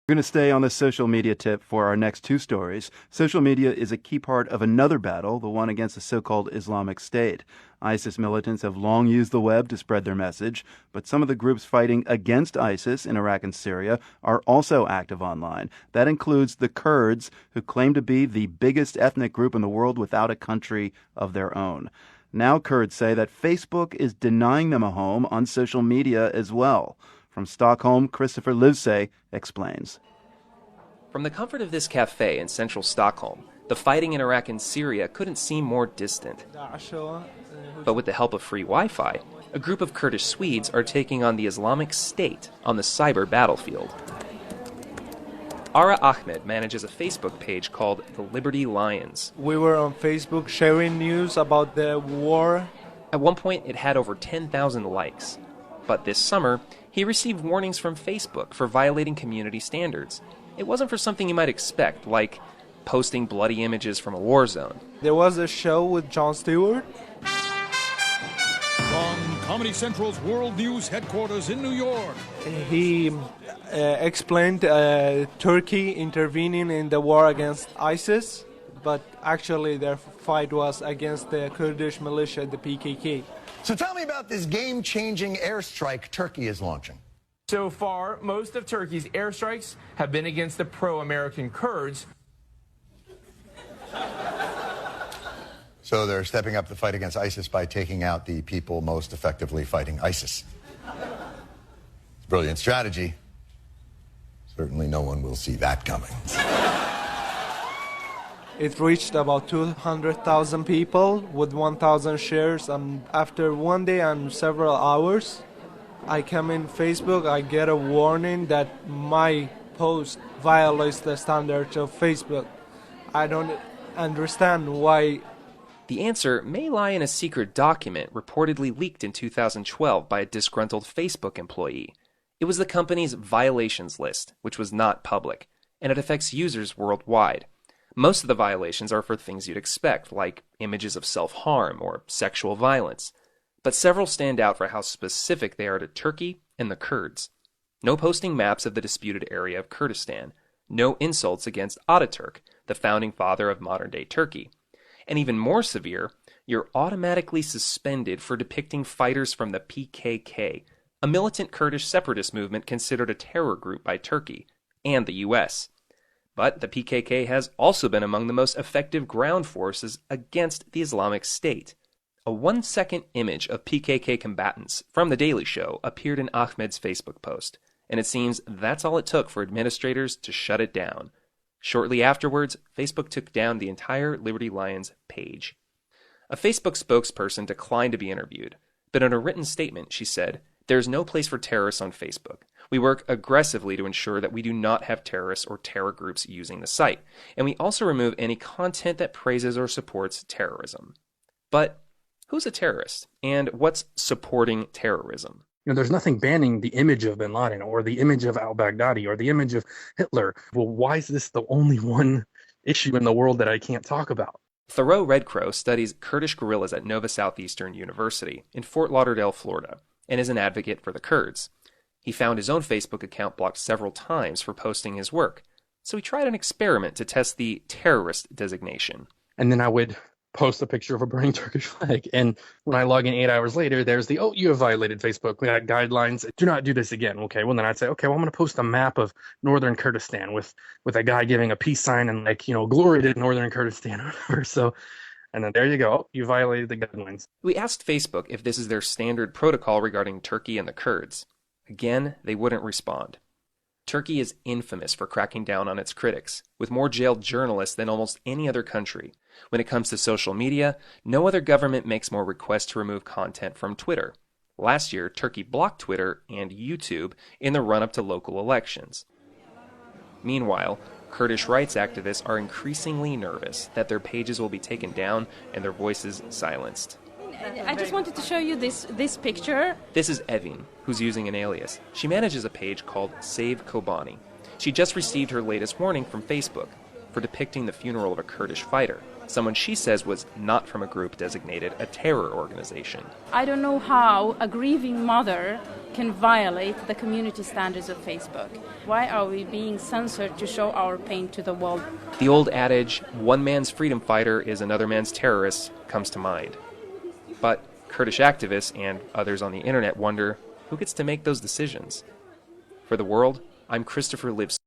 We're going to stay on the social media tip for our next two stories. Social media is a key part of another battle, the one against the so-called Islamic State. ISIS militants have long used the web to spread their message, but some of the groups fighting against ISIS in Iraq and Syria are also active online. That includes the Kurds, who claim to be the biggest ethnic group in the world without a country of their own. Now Kurds say that Facebook is denying them a home on social media as well. From Stockholm, Christopher Livsey explains. From the comfort of this cafe in central Stockholm, the fighting in Iraq and Syria couldn't seem more distant. But with the help of free Wi-Fi, a group of Kurdish Swedes are taking on the Islamic State on the cyber battlefield. Ara Ahmed manages a Facebook page called The Liberty Lions. We were on Facebook sharing news about the war. At one point, it had over 10,000 likes. But this summer, he received warnings from Facebook for violating community standards. It wasn't for something you might expect, like posting bloody images from a war zone. There was a show with Jon Stewart. From Comedy Central's World News headquarters in New York. He explained Turkey intervening in the war against ISIS, but actually their fight was against the Kurdish militia, the PKK. So tell me about this game-changing airstrike Turkey is launching. So far, most of Turkey's airstrikes have been against the pro-American Kurds. So they're stepping up the fight against ISIS by taking out the people most effectively fighting ISIS. It's a brilliant strategy. Certainly no one will see that coming. It reached about 200,000 people with 1,000 shares, and after one day and several hours, I come in Facebook, I get a warning that my post violates the standards of Facebook. I don't understand why. The answer may lie in a secret document reportedly leaked in 2012 by a disgruntled Facebook employee. It was the company's violations list, which was not public, and it affects users worldwide. Most of the violations are for things you'd expect, like images of self-harm or sexual violence. But several stand out for how specific they are to Turkey and the Kurds. No posting maps of the disputed area of Kurdistan. No insults against Ataturk, the founding father of modern-day Turkey. And even more severe, you're automatically suspended for depicting fighters from the PKK, a militant Kurdish separatist movement considered a terror group by Turkey and the U.S., But the PKK has also been among the most effective ground forces against the Islamic State. A 1-second image of PKK combatants from The Daily Show appeared in Ahmed's Facebook post, and it seems that's all it took for administrators to shut it down. Shortly afterwards, Facebook took down the entire Liberty Lions page. A Facebook spokesperson declined to be interviewed, but in a written statement she said, "There's no place for terrorists on Facebook. We work aggressively to ensure that we do not have terrorists or terror groups using the site, and we also remove any content that praises or supports terrorism." But who's a terrorist, and what's supporting terrorism? There's nothing banning the image of bin Laden or the image of al-Baghdadi or the image of Hitler. Well, why is this the only one issue in the world that I can't talk about? Thoreau Redcrow studies Kurdish guerrillas at Nova Southeastern University in Fort Lauderdale, Florida, and is an advocate for the Kurds. He found his own Facebook account blocked several times for posting his work, so he tried an experiment to test the terrorist designation. And then I would post a picture of a burning Turkish flag, and when I log in 8 hours later, there's the, you have violated Facebook guidelines, do not do this again. Okay, well then I'd say, okay, well I'm going to post a map of northern Kurdistan with a guy giving a peace sign and glory to northern Kurdistan or whatever. So, and then there you go, you violated the guidelines. We asked Facebook if this is their standard protocol regarding Turkey and the Kurds. Again, they wouldn't respond. Turkey is infamous for cracking down on its critics, with more jailed journalists than almost any other country. When it comes to social media, no other government makes more requests to remove content from Twitter. Last year, Turkey blocked Twitter and YouTube in the run-up to local elections. Meanwhile, Kurdish rights activists are increasingly nervous that their pages will be taken down and their voices silenced. I just wanted to show you this picture. This is Evin, who's using an alias. She manages a page called Save Kobani. She just received her latest warning from Facebook for depicting the funeral of a Kurdish fighter. someone she says was not from a group designated a terror organization. I don't know how a grieving mother can violate the community standards of Facebook. Why are we being censored to show our pain to the world? The old adage, one man's freedom fighter is another man's terrorist, comes to mind. But Kurdish activists and others on the internet wonder who gets to make those decisions. For The World, I'm Christopher Livs.